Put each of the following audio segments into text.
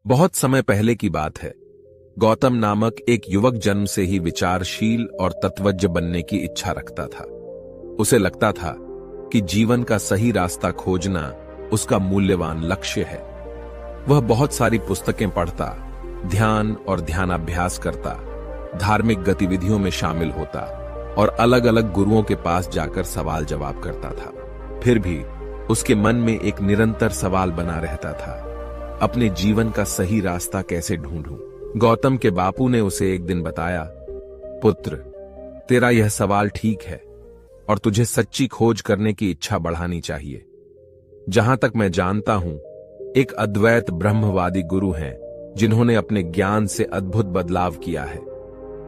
बहुत समय पहले की बात है। गौतम नामक एक युवक जन्म से ही विचारशील और तत्वज्ञ बनने की इच्छा रखता था। उसे लगता था कि जीवन का सही रास्ता खोजना उसका मूल्यवान लक्ष्य है। वह बहुत सारी पुस्तकें पढ़ता, ध्यान और ध्यानाभ्यास करता, धार्मिक गतिविधियों में शामिल होता और अलग अलग गुरुओं के पास जाकर सवाल जवाब करता था। फिर भी उसके मन में एक निरंतर सवाल बना रहता था, अपने जीवन का सही रास्ता कैसे ढूंढूं। गौतम के बापू ने उसे एक दिन बताया, पुत्र, तेरा यह सवाल ठीक है और तुझे सच्ची खोज करने की इच्छा बढ़ानी चाहिए। जहां तक मैं जानता हूं, एक अद्वैत ब्रह्मवादी गुरु हैं जिन्होंने अपने ज्ञान से अद्भुत बदलाव किया है।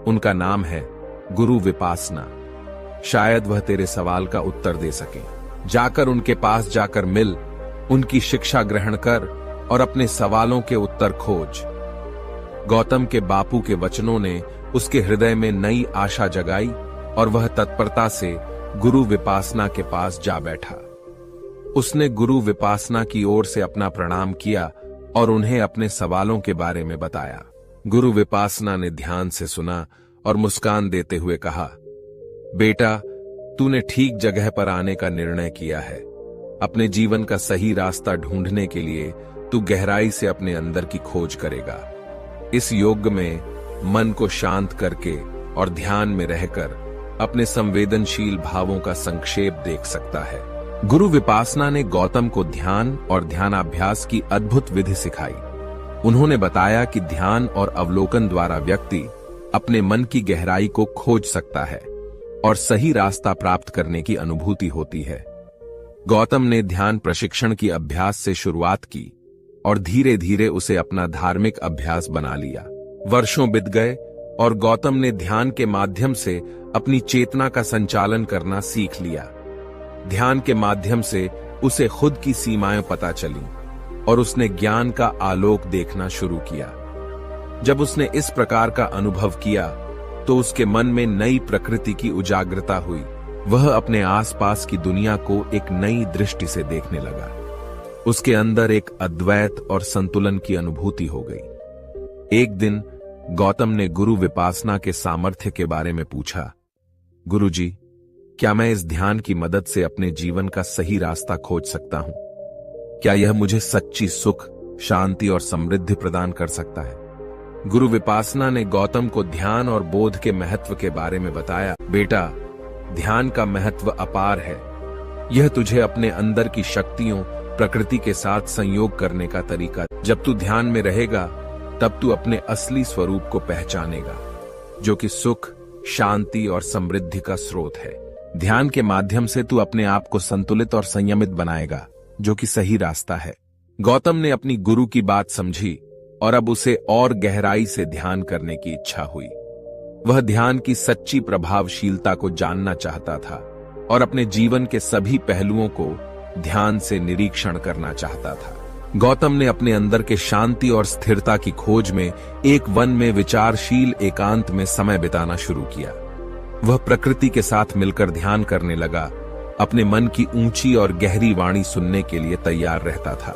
उनका नाम है गुरु विपासना। शायद वह तेरे सवाल का उत्तर दे सकें। जाकर उनके पास जाकर मिल, उनकी शिक्षा ग्रहण कर और अपने सवालों के उत्तर खोज। गौतम के बापू के वचनों ने उसके हृदय में नई आशा जगाई और वह तत्परता से गुरु विपासना के पास जा बैठा। उसने गुरु विपासना की ओर से अपना प्रणाम किया और उन्हें अपने सवालों के बारे में बताया। गुरु विपासना ने ध्यान से सुना और मुस्कान देते हुए कहा, बेटा, तूने ठीक जगह पर आने का निर्णय किया है। अपने जीवन का सही रास्ता ढूंढने के लिए तू गहराई से अपने अंदर की खोज करेगा। इस योग में मन को शांत करके और ध्यान में रहकर अपने संवेदनशील भावों का संक्षेप देख सकता है। गुरु विपासना ने गौतम को ध्यान और ध्यानाभ्यास की अद्भुत विधि सिखाई। उन्होंने बताया कि ध्यान और अवलोकन द्वारा व्यक्ति अपने मन की गहराई को खोज सकता है और सही रास्ता प्राप्त करने की अनुभूति होती है। गौतम ने ध्यान प्रशिक्षण की अभ्यास से शुरुआत की और धीरे धीरे उसे अपना धार्मिक अभ्यास बना लिया। वर्षों बीत गए और गौतम ने ध्यान के माध्यम से अपनी चेतना का संचालन करना सीख लिया। ध्यान के माध्यम से उसे खुद की सीमाएं पता चली और उसने ज्ञान का आलोक देखना शुरू किया। जब उसने इस प्रकार का अनुभव किया तो उसके मन में नई प्रकृति की उजागरता हुई। वह अपने आसपास की दुनिया को एक नई दृष्टि से देखने लगा। उसके अंदर एक अद्वैत और संतुलन की अनुभूति हो गई। एक दिन गौतम ने गुरु विपासना के सामर्थ्य के बारे में पूछा, गुरुजी, क्या मैं इस ध्यान की मदद से अपने जीवन का सही रास्ता खोज सकता हूं? क्या यह मुझे सच्ची सुख, शांति और समृद्धि प्रदान कर सकता है? गुरु विपासना ने गौतम को ध्यान और बोध के महत्व के बारे में बताया। बेटा, ध्यान का महत्व अपार है। यह तुझे अपने अंदर की शक्तियों, प्रकृति के साथ संयोग करने का तरीका। जब तू ध्यान में रहेगा तब तू अपने असली स्वरूप को पहचानेगा, जो कि सुख, शांति और समृद्धि का स्रोत है। ध्यान के माध्यम से तू अपने आप को संतुलित और संयमित बनाएगा, जो कि सही रास्ता है। गौतम ने अपनी गुरु की बात समझी और अब उसे और गहराई से ध्यान करने की इच्छा हुई। वह ध्यान की सच्ची प्रभावशीलता को जानना चाहता था और अपने जीवन के सभी पहलुओं को ध्यान से निरीक्षण करना चाहता था। गौतम ने अपने अंदर के शांति और स्थिरता की खोज में एक वन में विचारशील एकांत में समय बिताना शुरू किया। वह प्रकृति के साथ मिलकर ध्यान करने लगा, अपने मन की ऊंची और गहरी वाणी सुनने के लिए तैयार रहता था।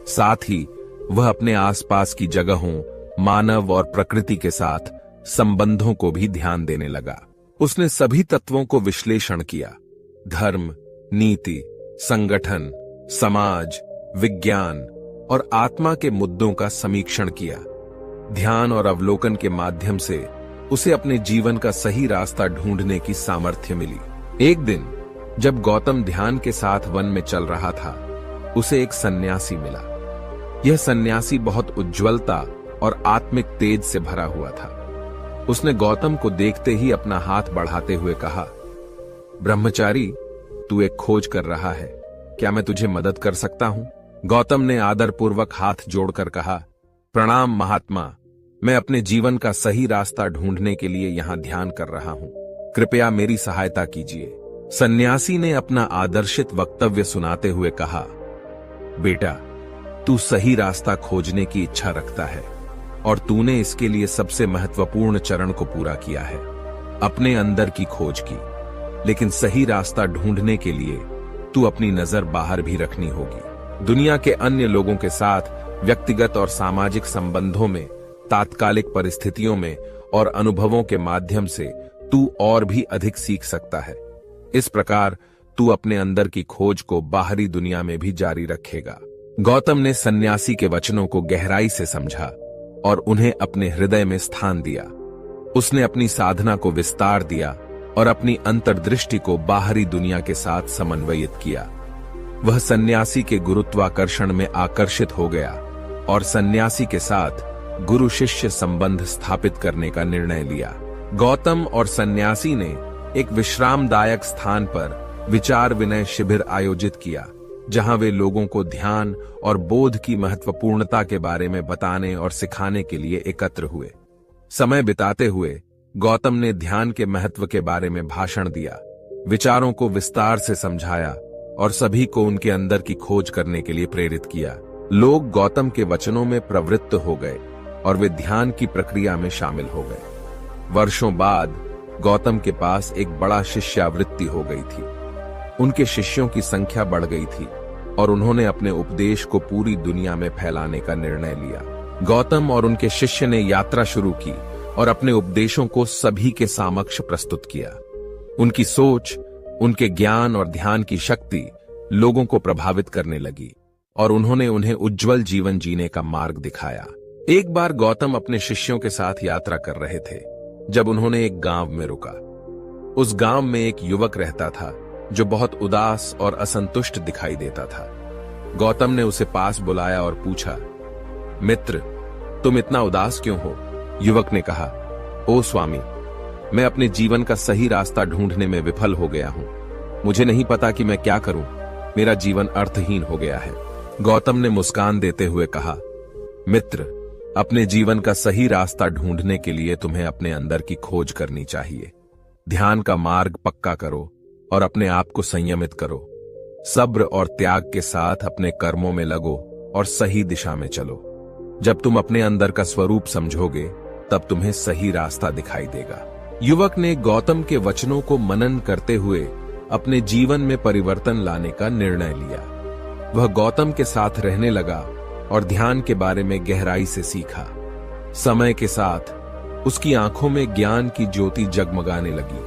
साथ ही वह अपने आसपास की जगहों, मानव और प्रकृति के साथ संबंधों को भी ध्यान देने लगा। उसने सभी तत्वों को विश्लेषण किया, धर्म, नीति, संगठन, समाज, विज्ञान और आत्मा के मुद्दों का समीक्षण किया। ध्यान और अवलोकन के माध्यम से उसे अपने जीवन का सही रास्ता ढूंढने की सामर्थ्य मिली। एक दिन जब गौतम ध्यान के साथ वन में चल रहा था, उसे एक सन्यासी मिला। यह सन्यासी बहुत उज्ज्वलता और आत्मिक तेज से भरा हुआ था। उसने गौतम को देखते ही अपना हाथ बढ़ाते हुए कहा, ब्रह्मचारी, तू एक खोज कर रहा है, क्या मैं तुझे मदद कर सकता हूं? गौतम ने आदरपूर्वक हाथ जोड़कर कहा, प्रणाम महात्मा, मैं अपने जीवन का सही रास्ता ढूंढने के लिए यहां ध्यान कर रहा हूं, कृपया मेरी सहायता कीजिए। सन्यासी ने अपना आदर्शित वक्तव्य सुनाते हुए कहा, बेटा, तू सही रास्ता खोजने की इच्छा रखता है और तूने इसके लिए सबसे महत्वपूर्ण चरण को पूरा किया है, अपने अंदर की खोज की। लेकिन सही रास्ता ढूंढने के लिए तू अपनी नजर बाहर भी रखनी होगी। दुनिया के अन्य लोगों के साथ व्यक्तिगत और सामाजिक संबंधों में, तात्कालिक परिस्थितियों में और अनुभवों के माध्यम से तू और भी अधिक सीख सकता है। इस प्रकार तू अपने अंदर की खोज को बाहरी दुनिया में भी जारी रखेगा। गौतम ने सन्यासी के वचनों को गहराई से समझा और उन्हें अपने हृदय में स्थान दिया। उसने अपनी साधना को विस्तार दिया और अपनी अंतर्दृष्टि को बाहरी दुनिया के साथ समन्वयित किया। वह सन्यासी के गुरुत्वाकर्षण में आकर्षित हो गया और सन्यासी के साथ गुरु शिष्य संबंध स्थापित करने का निर्णय लिया। गौतम और सन्यासी ने एक विश्रामदायक स्थान पर विचार विनय शिविर आयोजित किया, जहां वे लोगों को ध्यान और बोध की महत्वपूर्णता के बारे में बताने और सिखाने के लिए एकत्र हुए। समय बिताते हुए गौतम ने ध्यान के महत्व के बारे में भाषण दिया, विचारों को विस्तार से समझाया और सभी को उनके अंदर की खोज करने के लिए प्रेरित किया। लोग गौतम के वचनों में प्रवृत्त हो गए और वे ध्यान की प्रक्रिया में शामिल हो गए। वर्षों बाद गौतम के पास एक बड़ा शिष्यावृत्ति हो गई थी। उनके शिष्यों की संख्या बढ़ गई थी और उन्होंने अपने उपदेश को पूरी दुनिया में फैलाने का निर्णय लिया। गौतम और उनके शिष्य ने यात्रा शुरू की और अपने उपदेशों को सभी के समक्ष प्रस्तुत किया। उनकी सोच, उनके ज्ञान और ध्यान की शक्ति लोगों को प्रभावित करने लगी और उन्होंने उन्हें उज्जवल जीवन जीने का मार्ग दिखाया। एक बार गौतम अपने शिष्यों के साथ यात्रा कर रहे थे जब उन्होंने एक गांव में रुका। उस गांव में एक युवक रहता था जो बहुत उदास और असंतुष्ट दिखाई देता था। गौतम ने उसे पास बुलाया और पूछा, मित्र, तुम इतना उदास क्यों हो? युवक ने कहा, ओ स्वामी, मैं अपने जीवन का सही रास्ता ढूंढने में विफल हो गया हूं। मुझे नहीं पता कि मैं क्या करूं। मेरा जीवन अर्थहीन हो गया है। गौतम ने मुस्कान देते हुए कहा, मित्र, अपने जीवन का सही रास्ता ढूंढने के लिए तुम्हें अपने अंदर की खोज करनी चाहिए। ध्यान का मार्ग पक्का करो और अपने आप को संयमित करो। सब्र और त्याग के साथ अपने कर्मों में लगो और सही दिशा में चलो। जब तुम अपने अंदर का स्वरूप समझोगे तब तुम्हें सही रास्ता दिखाई देगा। युवक ने गौतम के वचनों को मनन करते हुए अपने जीवन में परिवर्तन लाने का निर्णय लिया। वह गौतम के साथ रहने लगा और ध्यान के बारे में गहराई से सीखा। समय के साथ उसकी आंखों में ज्ञान की ज्योति जगमगाने लगी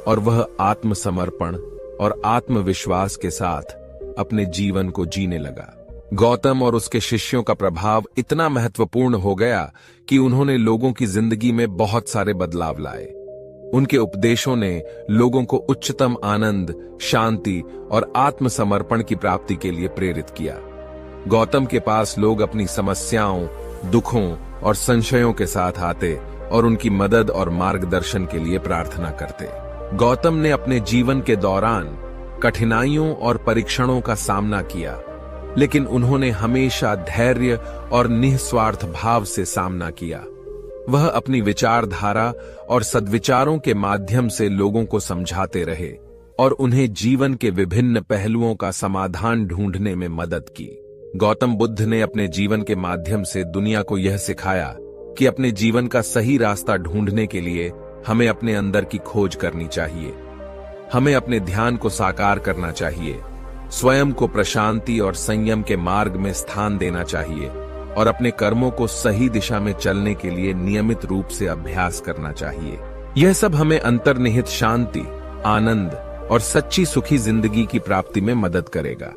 और वह आत्मसमर्पण और आत्मविश्वास के साथ अपने जीवन को जीने लगा। गौतम और उसके शिष्यों का प्रभाव इतना महत्वपूर्ण हो गया कि उन्होंने लोगों की जिंदगी में बहुत सारे बदलाव लाए। उनके उपदेशों ने लोगों को उच्चतम आनंद, शांति और आत्मसमर्पण की प्राप्ति के लिए प्रेरित किया। गौतम के पास लोग अपनी समस्याओं, दुखों और संशयों के साथ आते और उनकी मदद और मार्गदर्शन के लिए प्रार्थना करते। गौतम ने अपने जीवन के दौरान कठिनाइयों और परीक्षणों का सामना किया, लेकिन उन्होंने हमेशा धैर्य और निस्वार्थ भाव से सामना किया। वह अपनी विचारधारा और सद्विचारों के माध्यम से लोगों को समझाते रहे और उन्हें जीवन के विभिन्न पहलुओं का समाधान ढूंढने में मदद की। गौतम बुद्ध ने अपने जीवन के माध्यम से दुनिया को यह सिखाया कि अपने जीवन का सही रास्ता ढूंढने के लिए हमें अपने अंदर की खोज करनी चाहिए। हमें अपने ध्यान को साकार करना चाहिए, स्वयं को प्रशांति और संयम के मार्ग में स्थान देना चाहिए और अपने कर्मों को सही दिशा में चलने के लिए नियमित रूप से अभ्यास करना चाहिए। यह सब हमें अंतर्निहित शांति, आनंद और सच्ची सुखी जिंदगी की प्राप्ति में मदद करेगा।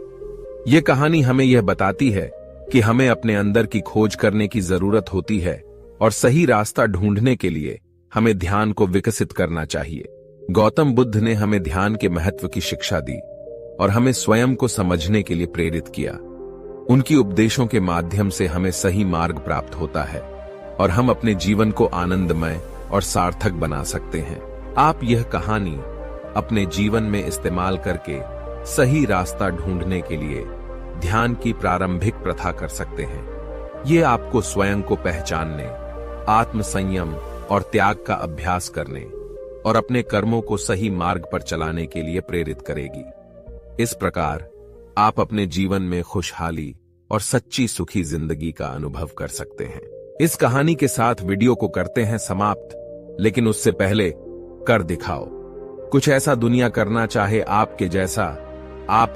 यह कहानी हमें यह बताती है कि हमें अपने अंदर की खोज करने की जरूरत होती है और सही रास्ता ढूंढने के लिए हमें ध्यान को विकसित करना चाहिए। गौतम बुद्ध ने हमें ध्यान के महत्व की शिक्षा दी और हमें स्वयं को समझने के लिए प्रेरित किया। उनकी उपदेशों के माध्यम से हमें सही मार्ग प्राप्त होता है और हम अपने जीवन को आनंदमय और सार्थक बना सकते हैं। आप यह कहानी अपने जीवन में इस्तेमाल करके सही रास्ता ढूंढने के लिए ध्यान की प्रारंभिक प्रथा कर सकते हैं। ये आपको स्वयं को पहचानने, आत्मसंयम और त्याग का अभ्यास करने और अपने कर्मों को सही मार्ग पर चलाने के लिए प्रेरित करेगी। इस प्रकार आप अपने जीवन में खुशहाली और सच्ची सुखी जिंदगी का अनुभव कर सकते हैं। इस कहानी के साथ वीडियो को करते हैं समाप्त, लेकिन उससे पहले कर दिखाओ कुछ ऐसा दुनिया करना चाहे आपके जैसा। आप